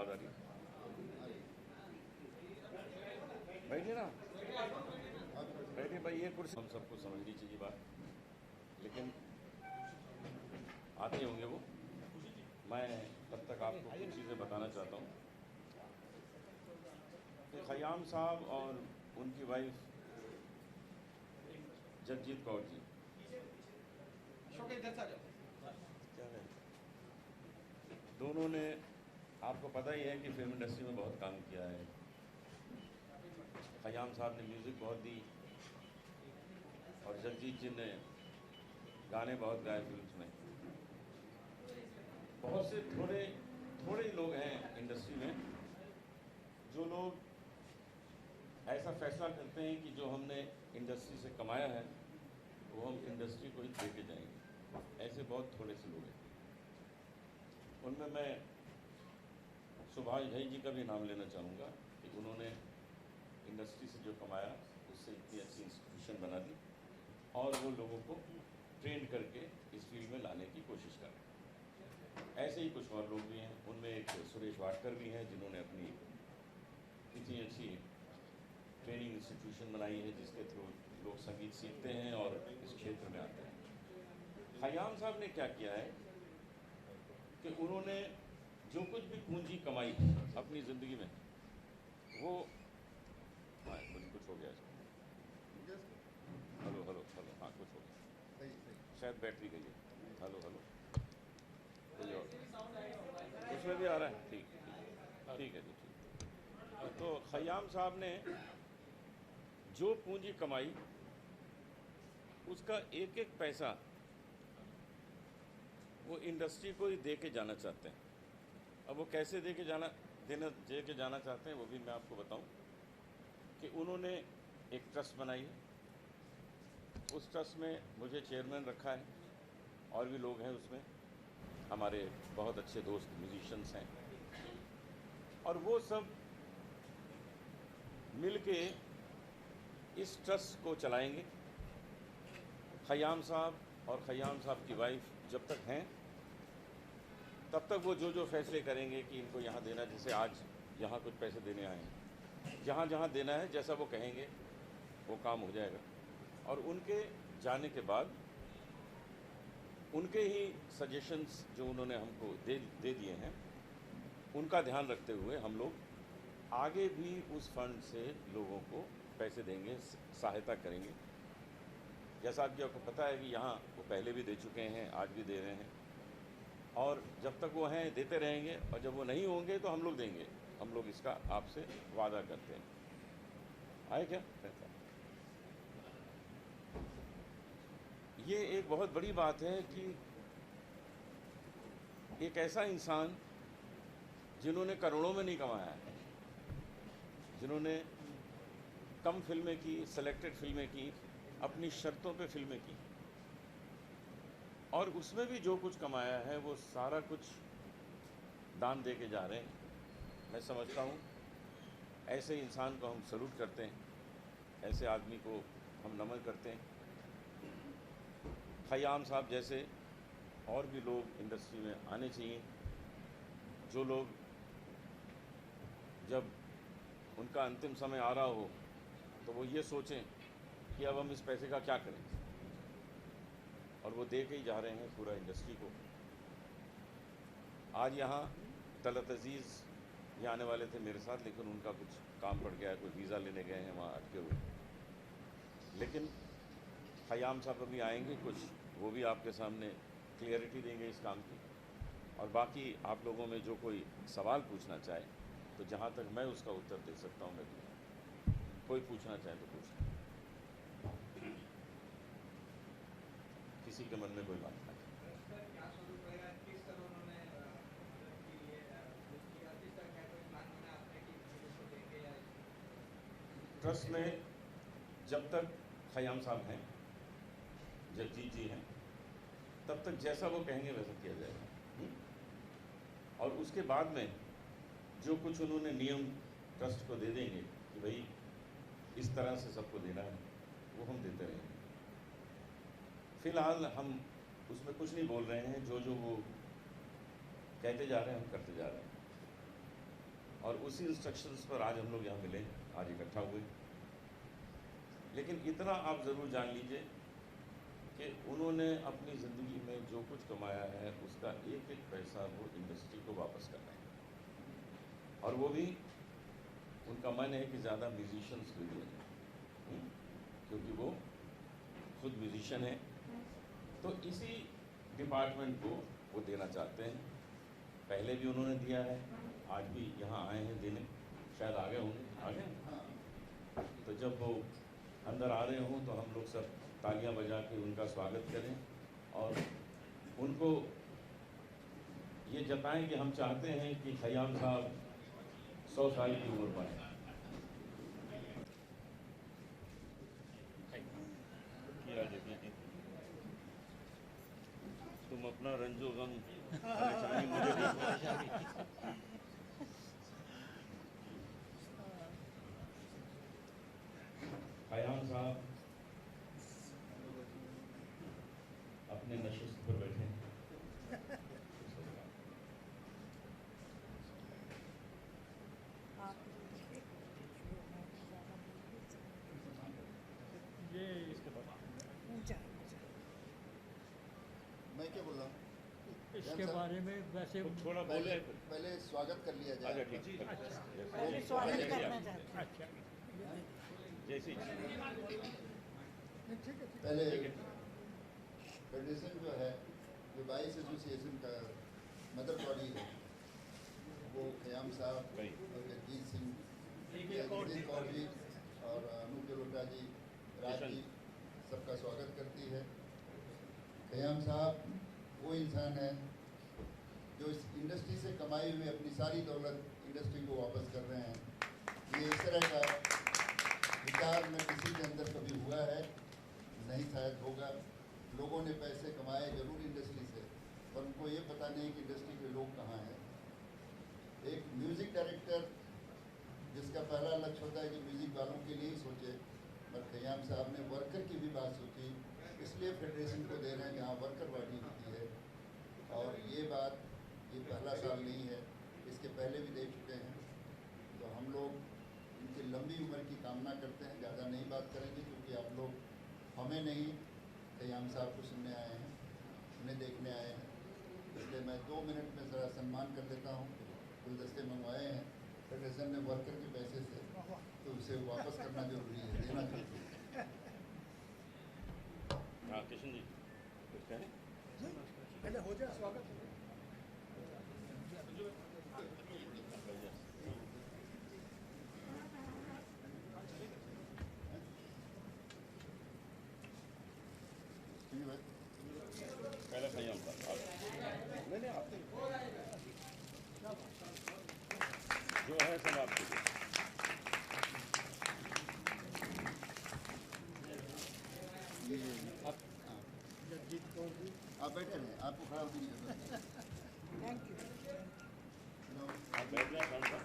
आवाज़ आ रही है? बैठिए ना, बैठिए भाई, ये कुर्सी हम सबको समझनी चाहिए बात, लेकिन आते होंगे वो। मैं तब तक आपको कुछ चीज़ें बताना चाहता हूँ कि खयाम साहब और उनकी वाइफ जगजीत कौर जी, क्या है, दोनों ने, आपको पता ही है कि फिल्म इंडस्ट्री में बहुत काम किया है। खयाम साहब ने म्यूज़िक बहुत दी और जगजीत जी ने गाने बहुत गाए फिल्म में। बहुत से थोड़े ही लोग हैं इंडस्ट्री में जो लोग ऐसा फैसला करते हैं कि जो हमने इंडस्ट्री से कमाया है वो हम इंडस्ट्री को ही दे के जाएंगे। ऐसे बहुत थोड़े से लोग हैं। उनमें मैं सुभाष घई जी का भी नाम लेना चाहूँगा कि उन्होंने इंडस्ट्री से जो कमाया उससे इतनी अच्छी इंस्टीट्यूशन बना दी और वो लोगों को ट्रेन करके इस फील्ड में लाने की कोशिश कर रहे हैं। ऐसे ही कुछ और लोग भी हैं, उनमें एक सुरेश वाडकर भी हैं जिन्होंने अपनी इतनी अच्छी ट्रेनिंग इंस्टीट्यूशन बनाई है जिसके थ्रू लोग संगीत सीखते हैं और इस क्षेत्र में आते हैं। खयाम साहब ने क्या किया है कि उन्होंने जो कुछ भी पूंजी कमाई अपनी ज़िंदगी में वो, हाँ कुछ हो गया इसको, हेलो हेलो हेलो, हाँ कुछ हो गया, शायद बैटरी गई है। हेलो हेलो, कोई और उसमें भी आ रहा है? ठीक ठीक है जी, ठीक। तो खयाम साहब ने जो पूंजी कमाई उसका एक एक पैसा वो इंडस्ट्री को ही दे के जाना चाहते हैं। अब वो कैसे दे के जाना चाहते हैं वो भी मैं आपको बताऊं कि उन्होंने एक ट्रस्ट बनाई है। उस ट्रस्ट में मुझे चेयरमैन रखा है और भी लोग हैं उसमें, हमारे बहुत अच्छे दोस्त म्यूजिशियंस हैं, और वो सब मिलके इस ट्रस्ट को चलाएंगे। खयाम साहब और खयाम साहब की वाइफ जब तक हैं तब तक वो जो फैसले करेंगे कि इनको यहाँ देना, जैसे आज यहाँ कुछ पैसे देने आए हैं, जहाँ जहाँ देना है जैसा वो कहेंगे वो काम हो जाएगा। और उनके जाने के बाद उनके ही सजेशंस जो उन्होंने हमको दे दिए हैं उनका ध्यान रखते हुए हम लोग आगे भी उस फंड से लोगों को पैसे देंगे, सहायता करेंगे। जैसा आपको पता है कि यहाँ वो पहले भी दे चुके हैं, आज भी दे रहे हैं, और जब तक वो हैं देते रहेंगे, और जब वो नहीं होंगे तो हम लोग देंगे। हम लोग इसका आपसे वादा करते हैं। आए क्या? ये एक बहुत बड़ी बात है कि एक ऐसा इंसान जिन्होंने करोड़ों में नहीं कमाया है, जिन्होंने कम फिल्में की, सेलेक्टेड फिल्में की, अपनी शर्तों पे फिल्में की, और उसमें भी जो कुछ कमाया है वो सारा कुछ दान दे के जा रहे हैं। मैं समझता हूँ ऐसे इंसान को हम सल्यूट करते हैं, ऐसे आदमी को हम नमन करते हैं। खयाम साहब जैसे और भी लोग इंडस्ट्री में आने चाहिए, जो लोग जब उनका अंतिम समय आ रहा हो तो वो ये सोचें कि अब हम इस पैसे का क्या करें, और वो दे के ही जा रहे हैं पूरा इंडस्ट्री को। आज यहाँ तलत अज़ीज़ ये आने वाले थे मेरे साथ, लेकिन उनका कुछ काम पड़ गया है, कोई वीज़ा लेने गए हैं, वहाँ अटके हुए। लेकिन खयाम साहब अभी आएंगे, कुछ वो भी आपके सामने क्लियरिटी देंगे इस काम की। और बाकी आप लोगों में जो कोई सवाल पूछना चाहे तो जहाँ तक मैं उसका उत्तर दे सकता हूँ मैं दूँगा। कोई पूछना चाहे तो पूछ, किसी के मन में कोई बात नहीं। ट्रस्ट में जब तक खयाम साहब हैं, जगजीत जी हैं, तब तक जैसा वो कहेंगे वैसा किया जाएगा। और उसके बाद में जो कुछ उन्होंने नियम ट्रस्ट को दे देंगे कि भाई इस तरह से सबको देना है, वो हम देते रहेंगे। फ़िलहाल हम उसमें कुछ नहीं बोल रहे हैं, जो वो कहते जा रहे हैं हम करते जा रहे हैं। और उसी इंस्ट्रक्शंस पर आज हम लोग यहाँ मिले, आज इकट्ठा हुए। लेकिन इतना आप ज़रूर जान लीजिए कि उन्होंने अपनी ज़िंदगी में जो कुछ कमाया है उसका एक एक पैसा वो इंडस्ट्री को वापस करना है, और वो भी उनका मन है कि ज़्यादा म्यूजिशियंस को दिया जाए, क्योंकि वो खुद म्यूजिशियन है। तो इसी डिपार्टमेंट को वो देना चाहते हैं। पहले भी उन्होंने दिया है, आज भी यहाँ आए हैं देने, शायद आ गए होंगे, आ गए। तो जब वो अंदर आ रहे हों तो हम लोग सब तालियां बजा के उनका स्वागत करें और उनको ये जताएं कि हम चाहते हैं कि खयाम साहब 100 साल की उम्र पाएँ। तुम अपना रंजो गम परेशानी मुझे खयाम साहब अपने नशिस्त पर बैठे हैं। ये इसके बाद मैं क्या बोल रहा हूँ? इसके बारे में वैसे थोड़ा पहले बोले। पहले स्वागत कर लिया अच्छा जाए। ठीक है, पहले स्वागत करना चाहते हैं। अच्छा जैसे पहले फेडरेशन जो है, जो 22 एसोसिएशन का मदर बॉडी है, वो खयाम साहब और जगजीत सिंह, जगजीत कौर जी और अनूप जलोटा जी, राज जी, सबका स्वागत करती है। खयाम साहब वो इंसान है जो इस इंडस्ट्री से कमाई हुई अपनी सारी दौलत इंडस्ट्री को वापस कर रहे हैं। ये इस तरह का विचार में किसी के अंदर कभी हुआ है नहीं, शायद होगा। लोगों ने पैसे कमाए जरूर इंडस्ट्री से, पर उनको ये पता नहीं कि इंडस्ट्री के लोग कहाँ हैं। एक म्यूज़िक डायरेक्टर जिसका पहला लक्ष्य होता है कि म्यूज़िक वालों के लिए ही सोचे, पर खयाम साहब ने वर्कर की भी बात सोची, इसलिए फेडरेशन को दे रहे हैं जहाँ वर्कर बॉडी होती है। और ये बात ये पहला साल नहीं है, इसके पहले भी दे चुके हैं। तो हम लोग इनकी लंबी उम्र की कामना करते हैं। ज़्यादा नहीं बात करेंगे क्योंकि आप लोग हमें नहीं, खयाम साहब को सुनने आए हैं, उन्हें देखने आए हैं। इसलिए मैं 2 मिनट में ज़रा सम्मान कर देता हूँ। गुलदस्ते मंगवाए हैं फेडरेशन ने वर्कर के पैसे से, तो उसे वापस करना जरूरी है, देना जरूरी है। हाँ किशन जी कुछ कहें? पहले हो जाए स्वागत। ठीक है भाई। पहले खयाम साहब नहीं आपके जो है सब आपके लिए। जगजीत कौर जी आप बैठे रहें, आपको खड़ा होने की जरूरत नहीं। Thank you. आप बैठ जाए खान साहब।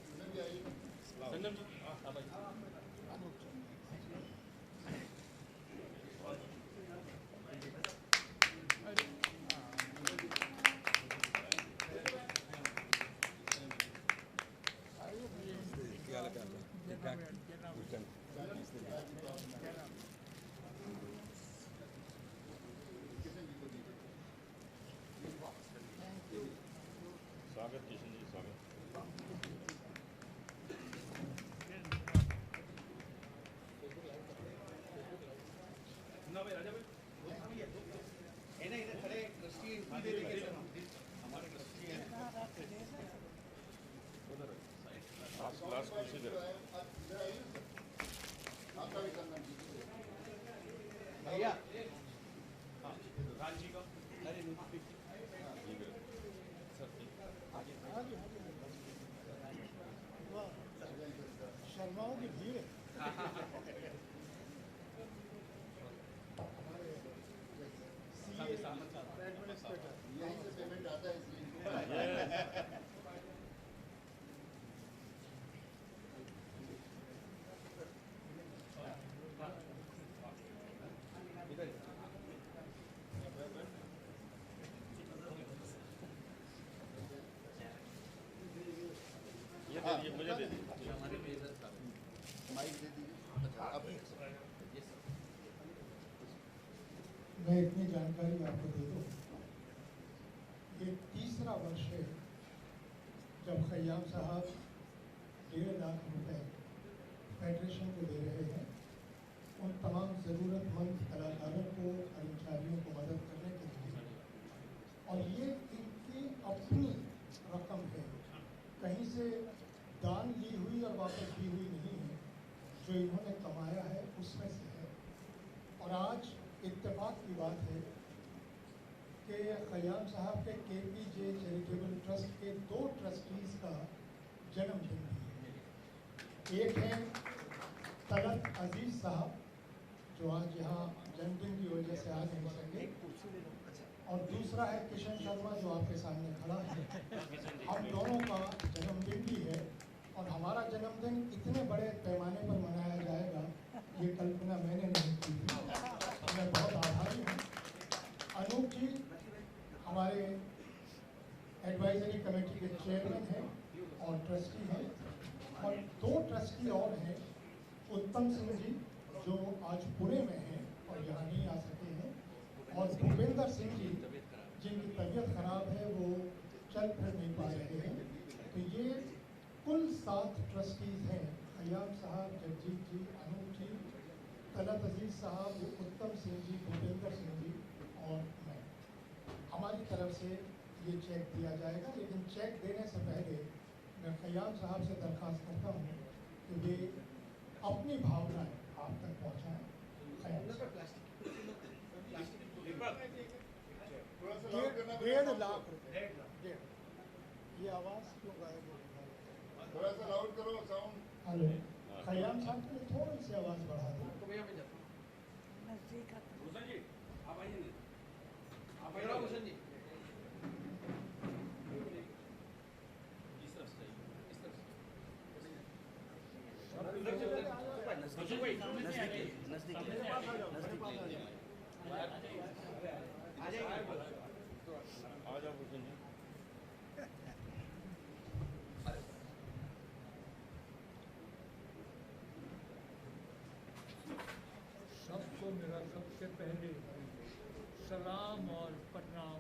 उधर भी आइए। स्वागत किशन जी, स्वागत। लास्ट कुर्सी पे आपका भी सम्मान कीजिए। भैया शर्माओं की भीड़ है। एडमिनिस्ट्रेटर यहीं से पेमेंट आता है इसलिए। मुझे दे दीजिए। माइक दे दीजिए। अच्छा अब मैं इतनी जानकारी आपको दे दूँ, ये तीसरा वर्ष है जब खयाम साहब 1.5 लाख रुपए फेडरेशन को दे रहे हैं उन तमाम ज़रूरतमंद कलाकारों को, कर्मचारियों को मदद करने के लिए। और ये इनकी अपनी रकम है, कहीं से दान ली हुई और वापस दी हुई नहीं है, जो इन्होंने कमाया है उसमें से है। और आज इत्तेफाक की बात है कि खयाम साहब के KPJ चैरिटेबल ट्रस्ट के 2 ट्रस्टीज़ का जन्मदिन भी है। एक है तलत अजीज़ साहब जो आज यहाँ जन्मदिन की वजह से आ नहीं सके, और दूसरा है किशन शर्मा जो आपके सामने खड़ा है। हम दोनों का जन्मदिन भी है और हमारा जन्मदिन इतने बड़े पैमाने पर मनाया जाएगा ये कल्पना मैंने नहीं की थी। मैं बहुत आभारी हूँ। अनूप जी हमारे एडवाइजरी कमेटी के चेयरमैन हैं और ट्रस्टी हैं, और 2 ट्रस्टी और हैं, उत्तम सिंह जी जो आज पुणे में हैं और यहाँ नहीं आ सके हैं, और भूपेंद्र सिंह जी जिनकी तबीयत खराब है, वो चल फिर नहीं पा रहे हैं। तो ये कुल 7 ट्रस्टीज़ हैं, खयाम साहब, जगजीत जी, अनूप जी, तलत अजीज़ साहब, उत्तम सिंह जी, भूपेंद्र सिंह जी और मैं। हमारी तरफ से ये चेक दिया जाएगा, लेकिन चेक देने से पहले मैं खयाम साहब से दरख्वास्त करता हूँ कि वे अपनी भावनाएं आप तक पहुँचाएँ। खयाम साहब। 1.5 लाख रुपए। ये आवाज़ क्यों गायब हो रही है? थोड़ा सा लाउड करो साउंड। हेलो, खयाम साहब के लिए थोड़ी सी आवाज़ बढ़ा दो। नजदीक आता भूषण जी आप आइए ना, आप आइए भूषण जी। इस तरफ से, इस तरफ से। भूषण भाई नजदीक आ जाइए। आ जाओ भूषण जी। सबको मेरा सबसे पहले सलाम और प्रणाम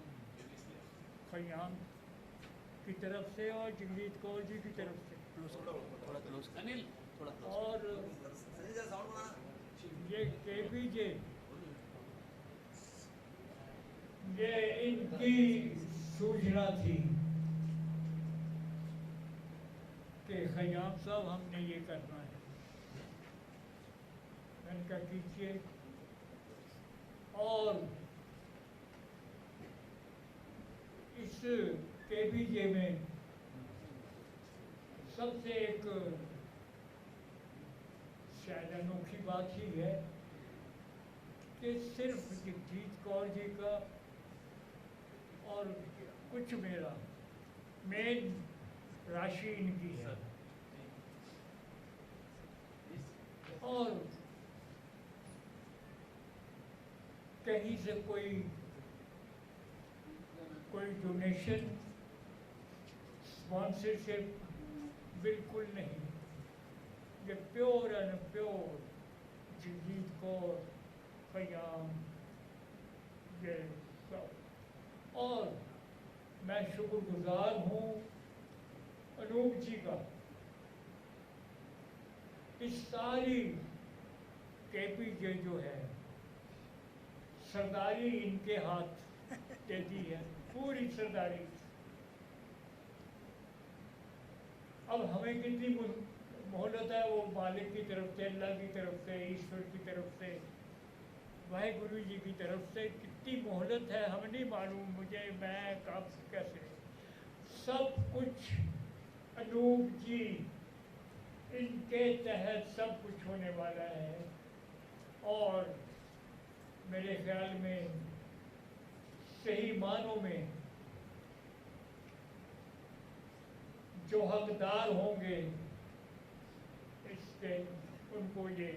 खयाम की तरफ से और जगजीत कौर जी की तरफ से। अनिल और ये KPJ, ये इनकी सूचना थी कि खयाम साहब हमने ये करना है। मैंने कहा कीजिए। और इस KPJ में सबसे एक शायद अनोखी बात ही है कि सिर्फ जगजीत कौर जी का और कुछ मेरा मेन राशि इनकी है, और कहीं से कोई डोनेशन, स्पॉन्सरशिप बिल्कुल नहीं। ये pure and pure Jagjit Kaur, Khayyam, ये सब। और मैं शुक्रगुजार हूँ अनूप जी का, इस सारी KPJ जो है सरदारी इनके हाथ दे दी है, पूरी सरदारी। अब हमें कितनी मोहलत है, वो मालिक की तरफ से, अल्लाह की तरफ से, ईश्वर की तरफ से, वाहिगुरु जी की तरफ से कितनी मोहलत है हमें नहीं मालूम, मुझे, मैं कब कैसे। सब कुछ अनूप जी इनके तहत सब कुछ होने वाला है। और मेरे ख्याल में सही मानों में जो हकदार होंगे इसके, उनको ये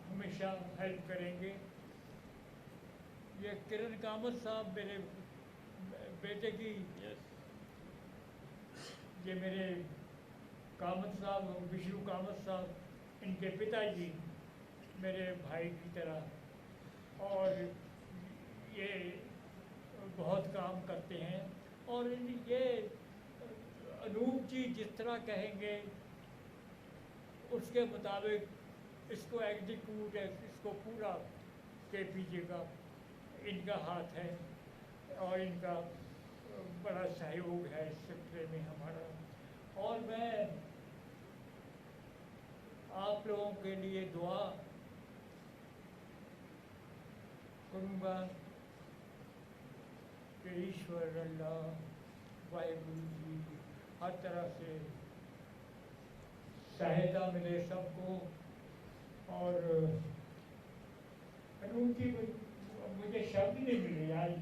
हमेशा हेल्प करेंगे। ये किरण कामत साहब मेरे बेटे की यस। ये मेरे कामत साहब, विष्णु कामत साहब, इनके पिताजी मेरे भाई की तरह, और ये बहुत काम करते हैं। और ये अनूप जी जिस तरह कहेंगे उसके मुताबिक इसको एग्जीक्यूट है, इसको पूरा KPJ का इनका हाथ है और इनका बड़ा सहयोग है इस सिलसिले में हमारा। और मैं आप लोगों के लिए दुआ करूँगा कि ईश्वर अल्लाह वाहिगुरु जी हर तरह से सहायता मिले सबको। और अनूप जी मुझे शब्द नहीं मिले आज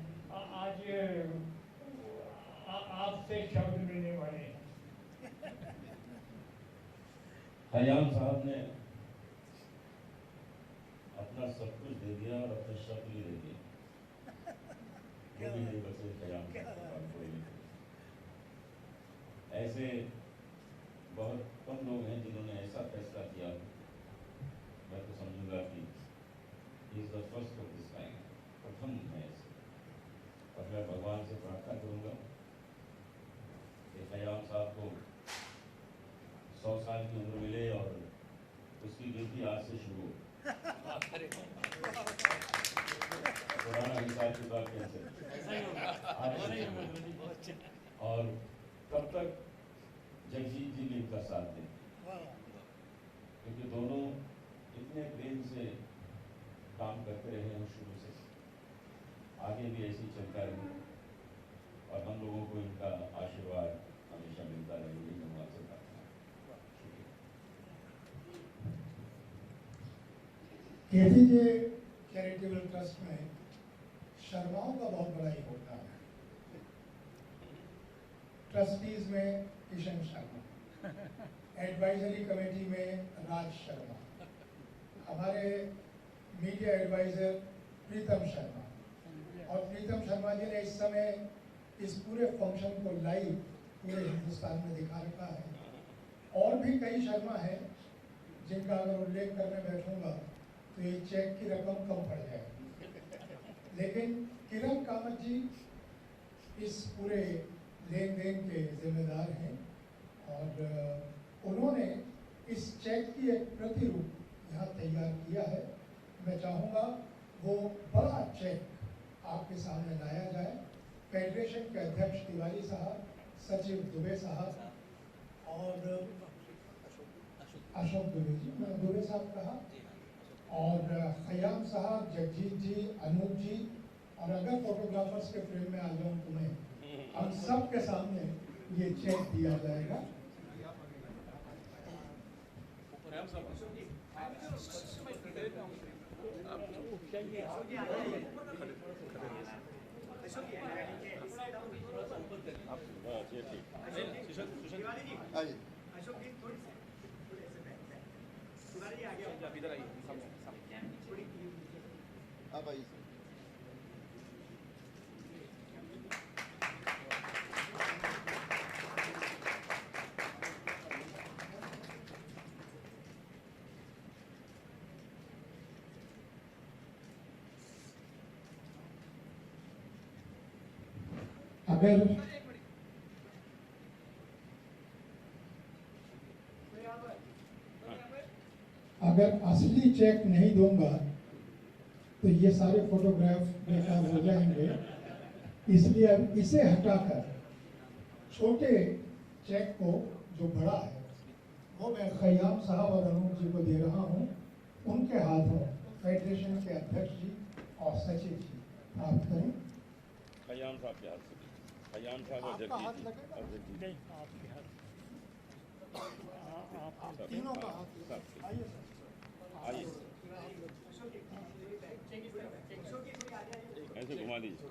आपसे शब्द मिलने वाले हैं। खयाम साहब ने अपना सब कुछ दे दिया और अपने शब्द भी दे दिए, वो भी नहीं बचे खयाम साहब के बाद कोई नहीं। ऐसे बहुत कम लोग हैं जिन्होंने ऐसा फैसला किया। मैं तो समझूंगा कि is the first of this kind, प्रथम है ऐसे। और मैं भगवान से प्रार्थना करूंगा कि खयाम साहब को 100 साल की उम्र मिले और उसकी गिनती आज से शुरू हो। पुराना हिसाब किताब कैसे आज से शुरू हो। और तब तक जगजीत जी भी इनका साथ दें, क्योंकि दोनों इतने प्रेम से काम करते रहे हैं शुरू से, आगे भी ऐसी चलता रहे और हम लोगों को इनका आशीर्वाद हमेशा मिलता रहे। यही मैं आपसे प्रार्थना। KPJ चैरिटेबल ट्रस्ट में शर्माओं का बहुत बड़ा योगदान है। ट्रस्टीज में किशन शर्मा, एडवाइजरी कमेटी में राज शर्मा, हमारे मीडिया एडवाइजर प्रीतम शर्मा, और प्रीतम शर्मा जी ने इस समय इस पूरे फंक्शन को लाइव पूरे हिंदुस्तान में दिखा रखा है। और भी कई शर्मा हैं जिनका अगर उल्लेख करने बैठूंगा तो ये चेक की रकम कम पड़ जाएगी। लेकिन किरण कामत जी इस पूरे लेन देन के जिम्मेदार हैं और उन्होंने इस चेक की एक प्रतिरूप यहाँ तैयार किया है। मैं चाहूँगा वो बड़ा चेक आपके सामने लाया जाए। फेडरेशन के अध्यक्ष तिवारी साहब, सचिव दुबे साहब और अशोक दुबे जी, मैंने दुबे साहब कहा, और खयाम साहब, जगजीत जी, अनूप जी, और अगर फोटोग्राफर्स के फ्रेम में आ जाऊँ तुम्हें, हम सब के सामने ये चेक दिया जाएगा। आइए आप आइए। अगर असली चेक नहीं दूंगा तो ये सारे फोटोग्राफ बेकार हो जाएंगे। इसलिए अब इसे हटाकर छोटे चेक को जो बड़ा है वो मैं खयाम साहब और अनूप जी को दे रहा हूँ। उनके हाथों फेडरेशन के अध्यक्ष जी और सचिव जी प्राप्त करें। खयाम साहब के हाथ से, खयाम साहब और आपका हाथ जगजीत लगेगा? और जगजीत नहीं, आपके हाथ आप तीनों का हाथ साहब आइए सर। आइए, ऐसे घुमा दीजिए।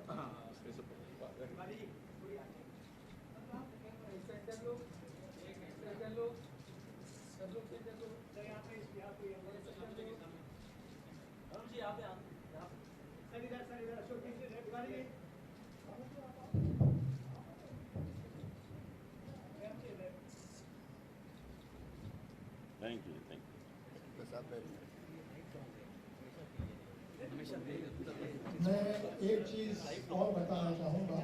एक चीज़ और बताना चाहूँगा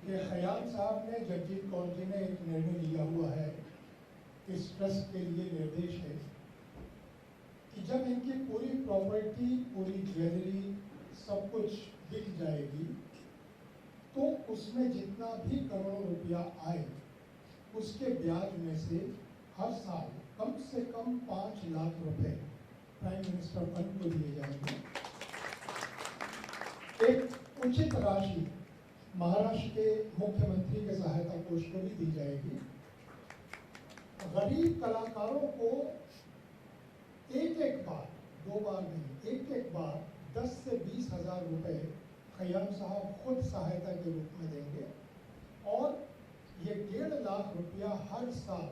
कि खयाम साहब ने, जगजीत कौर जी ने एक निर्णय लिया हुआ है, इस ट्रस्ट के लिए निर्देश है कि जब इनकी पूरी प्रॉपर्टी, पूरी ज्वेलरी, सब कुछ बिक जाएगी तो उसमें जितना भी करोड़ों रुपया आए उसके ब्याज में से हर साल कम से कम 5 लाख रुपए प्राइम मिनिस्टर फंड को दिए जाएंगे। एक उचित राशि महाराष्ट्र के मुख्यमंत्री के सहायता कोष को भी दी जाएगी। गरीब कलाकारों को एक एक बार, 2 बार नहीं, एक एक बार 10 से 20 हज़ार रुपए खयाम साहब खुद सहायता के रूप में देंगे और ये 1.5 लाख रुपया हर साल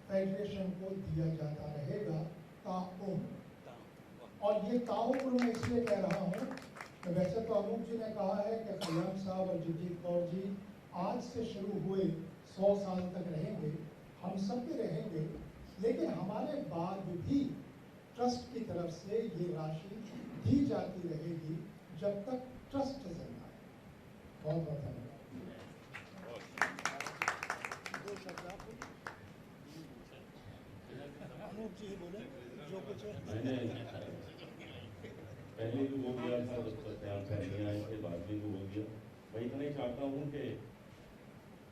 फेडरेशन को दिया जाता रहेगा ताउम्र। और ये ताउम्र मैं इसलिए कह रहा हूँ, वैसे तो अनूप जी ने कहा है कि खयाम साहब और जगजीत कौर जी आज से शुरू हुए 100 साल तक रहेंगे, हम सब भी रहेंगे, लेकिन हमारे बाद भी ट्रस्ट की तरफ से ये राशि दी जाती रहेगी जब तक ट्रस्ट जिंदा है। बहुत बहुत धन्यवाद। मैंने पहले भी बोल दिया था, इसके बाद भी बोल दिया। मैं इतना ही चाहता हूँ कि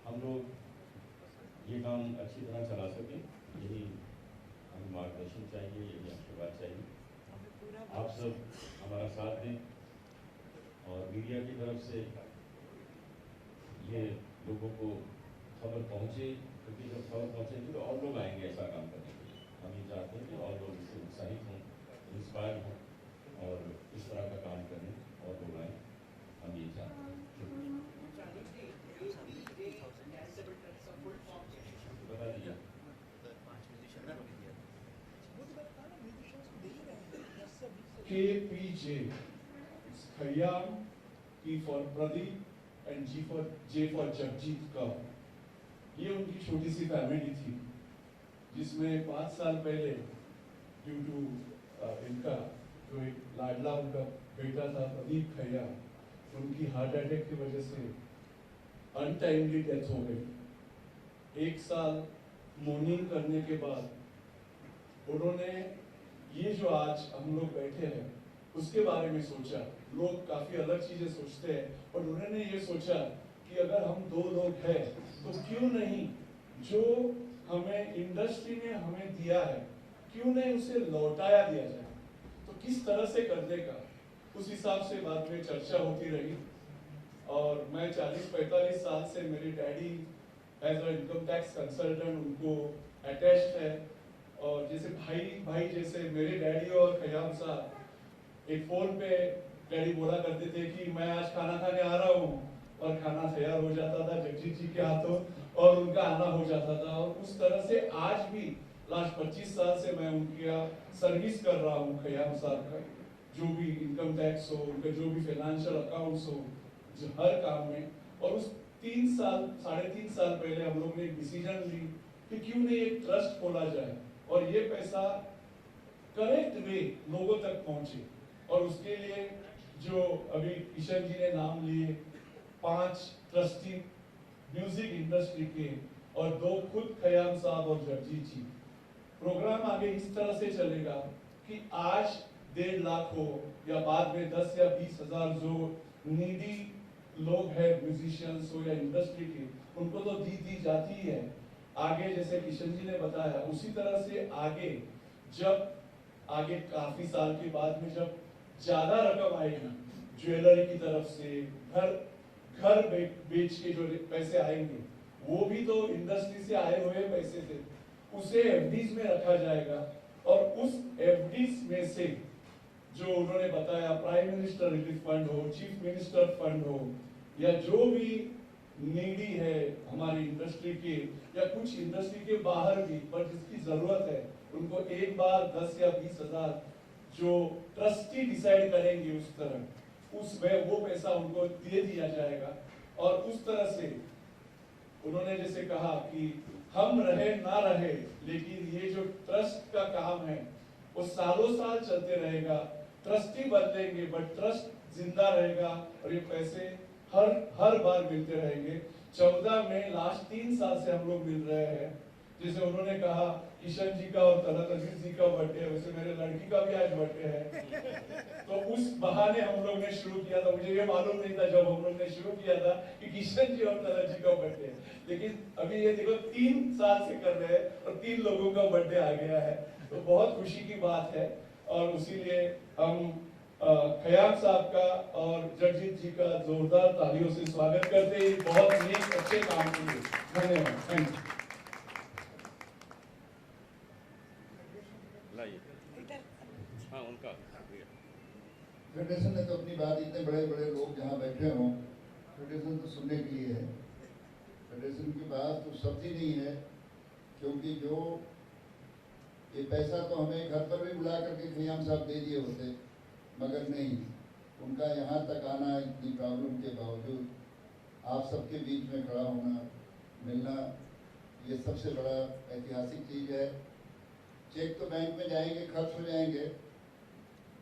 हम लोग ये काम अच्छी तरह चला सकें, यही हमें मार्गदर्शन चाहिए, यही आशीर्वाद चाहिए। आप सब हमारा साथ दें और मीडिया की तरफ से ये लोगों को खबर पहुँचे, क्योंकि जब खबर पहुँचेगी तो और लोग आएंगे ऐसा काम करने के लिए। हम ये चाहते हैं कि और लोग इससे उत्साहित हों, इंस्पायर हों और इस तरह का काम करने और लोग आएँ, हम ये चाहते हैं। बता दीजिए। KPJ, Khayyam, P for Pradeep and J for Jagjit Kaur. ये उनकी छोटी सी फैमिली थी जिसमें 5 साल पहले ड्यू टू इनका जो एक लाडला उनका बेटा था प्रदीप खयाम, उनकी हार्ट अटैक की वजह से अनटाइमली डेथ हो गई। 1 साल मोर्निंग करने के बाद उन्होंने ये जो आज हम लोग बैठे हैं उसके बारे में सोचा। लोग काफी अलग चीजें सोचते हैं और उन्होंने ये सोचा कि अगर हम 2 लोग हैं तो क्यों नहीं जो हमें इंडस्ट्री ने हमें दिया है, क्यों नहीं उसे लौटाया दिया जाए। तो किस तरह से करने का, उस हिसाब से बाद में चर्चा होती रही। और मैं 40-45 साल से, मेरे daddy as a income tax consultant उनको अटैच्ड है। और जैसे भाई जैसे मेरे डैडी और खयाम साहब एक फोन पे डैडी बोला करते थे कि मैं आज खाना खाने आ रहा हूँ, और खाना तैयार हो जाता था जगजीत जी के हाथों और उनका आना हो जाता था। और उस तरह से आज भी लास्ट 25 साल से मैं उनका सर्विस कर रहा हूँ खयाम साहब का, जो भी इनकम टैक्स हो, उनका जो भी फाइनेंशियल अकाउंट्स हो, जो हर काम में। और उस 3 साल 3.5 साल पहले हम लोग ने एक डिसीजन ली कि क्यों नहीं एक ट्रस्ट खोला जाए और ये पैसा करेक्ट वे लोगों तक पहुंचे। और उसके लिए जो अभी किशन जी ने नाम लिए, 5 ट्रस्टी म्यूजिक इंडस्ट्री के और 2 खुद खयाम साहब और जगजीत जी। प्रोग्राम आगे इस तरह से चलेगा कि आज 1.5 लाख हो या बाद में 10 या 20 हजार जो नीडी लोग हैं, म्यूजिशियंस हो या इंडस्ट्री के, उनको तो दी जाती है। आगे जैसे किशन जी ने बताया उसी तरह से आगे काफी साल के बाद में जब ज्यादा रकम आएगी ज्वेलरी की तरफ से, घर बेच के जो पैसे आएंगे वो भी तो इंडस्ट्री से आए हुए पैसे थे, उसे एफडीज में रखा जाएगा। और उस एफडीज में से जो उन्होंने बताया, प्राइम मिनिस्टर रिलीफ फंड हो, चीफ मिनिस्टर फंड हो, या जो भी नीडी है हमारी इंडस्ट्री के या कुछ इंडस्ट्री के बाहर भी पर जिसकी जरूरत है, उनको एक बार 10 या 20 हजार जो ट्रस्टी डिसाइड करेंगे उस तरह उसमें वो पैसा उनको दे दिया जाएगा। और उस तरह से उन्होंने जैसे कहा कि हम रहे ना रहे, लेकिन ये जो ट्रस्ट का काम है वो सालों साल चलते रहेगा। ट्रस्टी बदलेंगे बट ट्रस्ट जिंदा रहेगा और ये पैसे हर बार मिलते रहेंगे। 14 में लास्ट 3 साल से हम लोग मिल रहे हैं। जैसे उन्होंने कहा किशन जी का और तलत अजीज जी का बर्थडे है, वैसे मेरे लड़की का भी आज बर्थडे है। तो उस बहाने हम लोग ने शुरू किया था। मुझे ये मालूम नहीं था जब हम लोग ने शुरू किया था कि किशन जी और तलत जी का बर्थडे है, लेकिन अभी ये देखो 3 साल से कर रहे हैं और 3 लोगों का बर्थडे आ गया है, तो बहुत खुशी की बात है। और इसीलिए हम खयाम साहब का और जगजीत जी का जोरदार तालियों से स्वागत करते हैं। बहुत नेक अच्छे काम के लिए धन्यवाद। Thank you. हाँ उनका फेडरेशन ने तो अपनी बात, इतने बड़े बड़े लोग जहाँ बैठे हों, फेडरेशन तो सुनने के लिए है। फेडरेशन के पास तो शब्द ही नहीं है, क्योंकि जो ये पैसा तो हमें घर पर भी बुला करके खयाम साहब दे दिए होते, मगर नहीं, उनका यहाँ तक आना, इतनी प्रॉब्लम के बावजूद आप सबके बीच में खड़ा होना, मिलना, ये सबसे बड़ा ऐतिहासिक चीज़ है। चेक तो बैंक में जाएंगे, खर्च हो जाएंगे,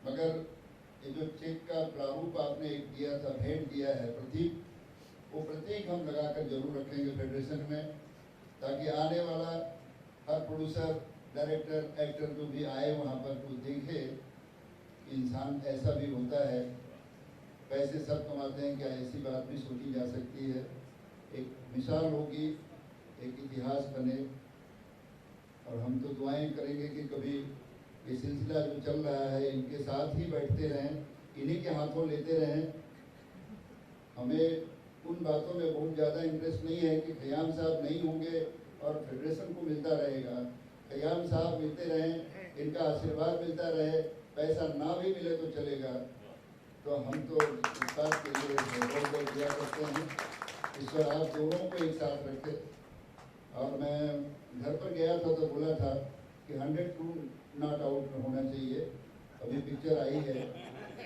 मगर ये जो चेक का प्रारूप आपने एक दिया था, भेंट दिया है, प्रतीक, वो प्रतीक हम लगा कर जरूर रखेंगे फेडरेशन में, ताकि आने वाला हर प्रोड्यूसर, डायरेक्टर, एक्टर जो भी आए वहाँ पर तो देखे कि इंसान ऐसा भी होता है, पैसे सब कमाते हैं क्या, ऐसी बात भी सोची जा सकती है। एक मिसाल होगी, एक इतिहास बने, और हम तो दुआएं करेंगे कि कभी ये सिलसिला जो चल रहा है इनके साथ ही बैठते रहें, इन्हीं के हाथों लेते रहें। हमें उन बातों में बहुत ज़्यादा इंटरेस्ट नहीं है कि खयाम साहब नहीं होंगे और फेडरेशन को मिलता रहेगा। खयाम साहब मिलते रहें, इनका आशीर्वाद मिलता रहे, पैसा ना भी मिले तो चलेगा। तो हम तो इस बात के लिए बहुत बहुत दुआ करते हैं, ईश्वर आप दोनों को एक साथ रखे। और मैं घर पर गया था तो बोला था कि 102 नॉट आउट होना चाहिए। अभी पिक्चर आई है,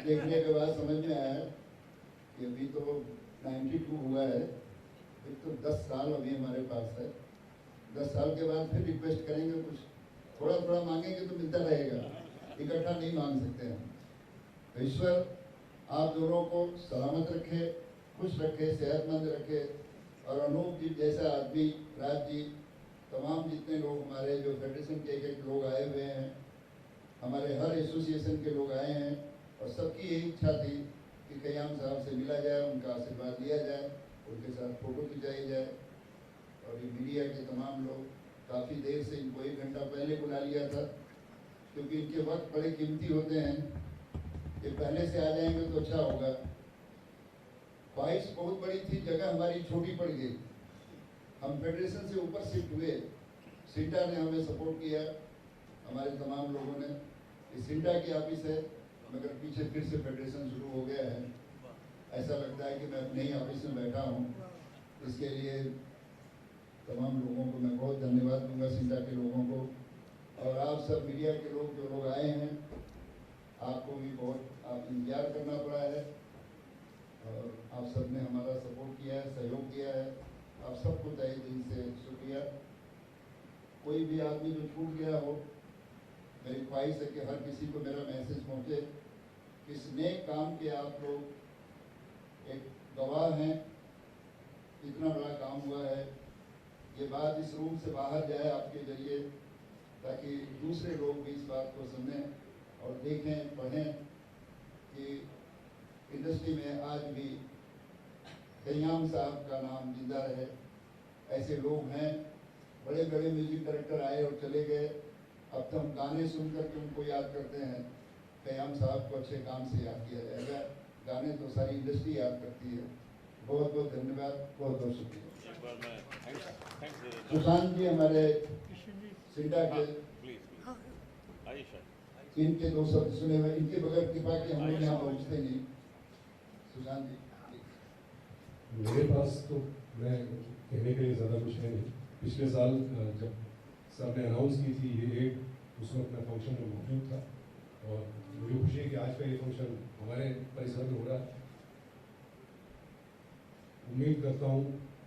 देखने के बाद समझ में आया कि अभी तो 92 हुआ है, फिर तो 10 साल अभी हमारे पास है। 10 साल के बाद फिर रिक्वेस्ट करेंगे, कुछ थोड़ा थोड़ा मांगेंगे तो मिलता रहेगा, इकट्ठा नहीं मांग सकते हम। तो ईश्वर आप दोनों को सलामत रखे, खुश रखे, सेहतमंद रखे। और अनूप जी जैसा आदमी, राज जी, तमाम जितने लोग हमारे जो फेडरेशन के एक लोग आए हुए हैं, हमारे हर एसोसिएशन के लोग आए हैं, और सबकी यही इच्छा थी कि खयाम साहब से मिला जाए, उनका आशीर्वाद लिया जाए, उनके साथ फ़ोटो खिंचाई जाए। और ये मीडिया के तमाम लोग, काफ़ी देर से इनको 1 घंटा पहले बुला लिया था, क्योंकि इनके वक्त बड़े कीमती होते हैं। ये पहले से आ जाएंगे तो अच्छा होगा। ख्वाहिश बहुत बड़ी थी, जगह हमारी छोटी पड़ गई। हम फेडरेशन से ऊपर शिफ्ट हुए, सिंटा ने हमें सपोर्ट किया, हमारे तमाम लोगों ने। ये सिंटा की ऑफिस है, मगर पीछे फिर से फेडरेशन शुरू हो गया है। ऐसा लगता है कि मैं अपने ही ऑफिस में बैठा हूँ। इसके लिए तमाम लोगों को मैं बहुत धन्यवाद दूंगा, सिंटा के लोगों को। और आप सब मीडिया के लोग जो लोग आए हैं, आपको भी बहुत इंतजार करना पड़ा है, और आप सब ने हमारा सपोर्ट किया है, सहयोग किया है। आप सबको तहे दिल से शुक्रिया। कोई भी आदमी जो छूट गया हो, मेरी ख्वाहिश है कि हर किसी को मेरा मैसेज पहुँचे कि इस नेक काम के आप लोग एक गवाह हैं। इतना बड़ा काम हुआ है, ये बात इस रूम से बाहर जाए आपके जरिए, ताकि दूसरे लोग भी इस बात को सुनें और देखें, पढ़ें कि इंडस्ट्री में आज भी खयाम साहब का नाम जिंदा रहे। ऐसे लोग हैं, बड़े बड़े म्यूजिक डायरेक्टर आए और चले गए, अब तो हम गाने सुन करके उनको याद करते हैं। खयाम साहब को अच्छे काम से याद किया जाएगा, गाने तो सारी इंडस्ट्री याद करती है। बहुत बहुत धन्यवाद, बहुत बहुत शुक्रिया। सुशांत जी हमारे सिंटा के, इनके 2 शब्द सुने हुए, इनके बगैर कृपा के हम लोग यहाँ पहुँचते नहीं। सुशांत जी। मेरे पास तो मैं कहने के लिए ज़्यादा कुछ है नहीं। पिछले साल जब सर ने अनाउंस की थी ये एड, उस वक्त मैं फंक्शन में मौजूद था, और मुझे खुशी है कि आज का ये फंक्शन हमारे परिसर में हो रहा है। उम्मीद करता हूँ,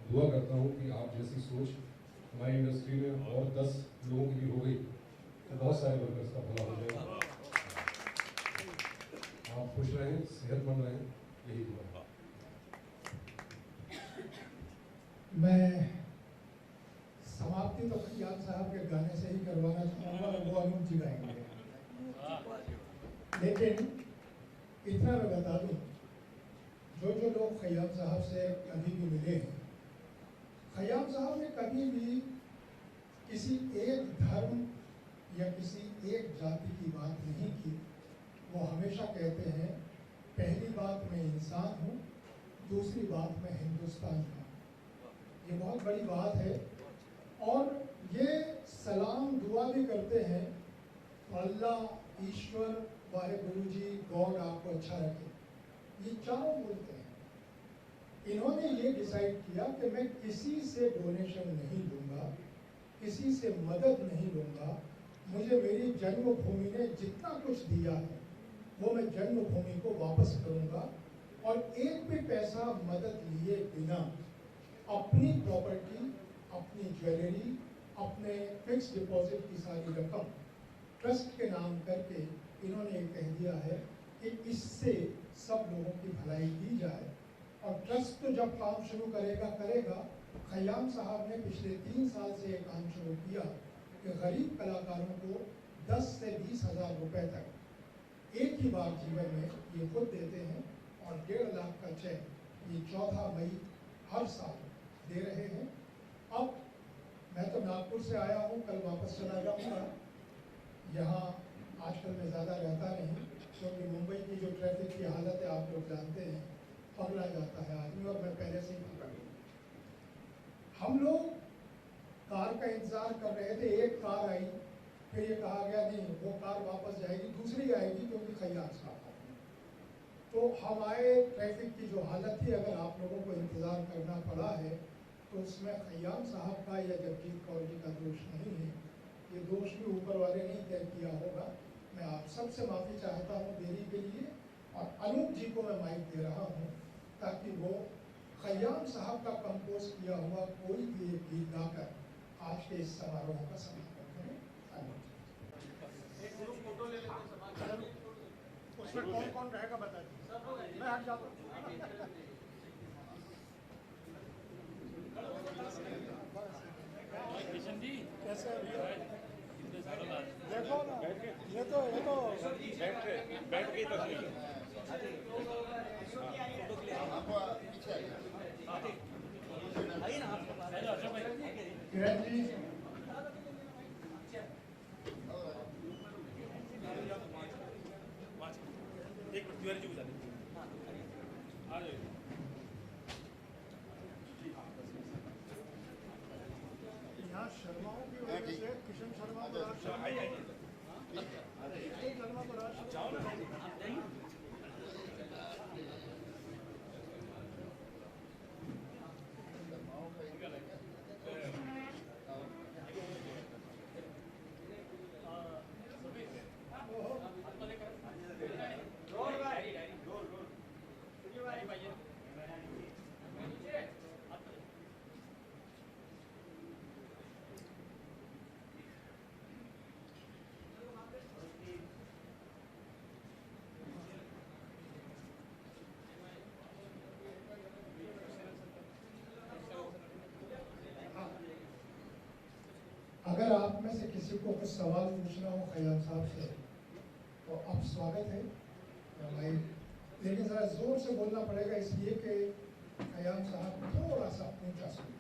दुआ करता हूँ कि आप जैसी सोच हमारी इंडस्ट्री में और 10 लोगों की भी हो गई तो बहुत सारे वर्कर्स का भला हो जाएगा। आप खुश रहें, सेहतमंद रहें, यही दुआ है। मैं समाप्ति तो खयाम साहब के गाने से ही करवाना चाहूँगा, वो अनूप जी गाएंगे। लेकिन इतना मैं बता दूँ, जो लोग खयाम साहब से कभी भी मिले हैं, खयाम साहब ने कभी भी किसी एक धर्म या किसी एक जाति की बात नहीं की। वो हमेशा कहते हैं, पहली बात मैं इंसान हूँ, दूसरी बात मैं हिंदुस्तान का। ये बहुत बड़ी बात है। और ये सलाम दुआ भी करते हैं, तो अल्लाह, ईश्वर, वाहेगुरु जी, गॉड आपको अच्छा रखे। ये चारों बोलते हैं। इन्होंने ये डिसाइड किया कि मैं किसी से डोनेशन नहीं लूँगा, किसी से मदद नहीं लूँगा। मुझे मेरी जन्मभूमि ने जितना कुछ दिया है वो मैं जन्मभूमि को वापस करूँगा, और एक भी पैसा मदद लिए बिना अपनी प्रॉपर्टी, अपनी ज्वेलरी, अपने फिक्स डिपॉजिट की सारी रकम ट्रस्ट के नाम करके इन्होंने कह दिया है कि इससे सब लोगों की भलाई की जाए। और ट्रस्ट तो जब काम शुरू करेगा। खयाम साहब ने पिछले 3 साल से ये काम शुरू किया कि गरीब कलाकारों को 10 से 20 हज़ार रुपए तक एक ही बार जीवन में ये खुद देते हैं, और 1.5 लाख का चेक ये 14 मई हर साल दे रहे हैं। अब मैं तो नागपुर से आया हूँ, कल वापस चला जाऊँगा। यहाँ आजकल मैं ज़्यादा रहता नहीं, क्योंकि मुंबई की जो ट्रैफिक की हालत है आप लोग जानते हैं, पगला जाता है आदमी, और मैं पहले से ही पकड़ गया। हम लोग कार का इंतज़ार कर रहे थे, एक कार आई, फिर ये कहा गया नहीं वो कार वापस जाएगी, दूसरी आएगी क्योंकि खयाम साहब आए। तो हमारे ट्रैफिक की जो हालत थी, अगर आप लोगों को इंतज़ार करना पड़ा है तो उसमें खयाम साहब का या जगजीत कौर जी का दोष नहीं है। ये दोष भी ऊपर वाले ने तय किया होगा। मैं आप सबसे माफ़ी चाहता हूँ देरी के लिए, और अनूप जी को मैं माइक दे रहा हूँ ताकि वो खयाम साहब का कंपोज किया हुआ कोई भी एक गीत गाकर आज के इस समारोह का समापन करें। उसमें कौन कौन रहेगा बता दीजिए, मैं हट जाता हूँ। कैसे देखो ना, ये तो बैठ के तस्वीर आपको पीछे आइए ना, किरण जी, यहाँ शर्माओं की वजह से किशन शर्मा को राज शर्मा को अगर आप में से किसी को कुछ सवाल पूछना हो खयाम साहब से तो आप स्वागत है भाई, लेकिन ज़रा ज़ोर से बोलना पड़ेगा इसलिए कि खयाम साहब थोड़ा सा ऊंचा सुन।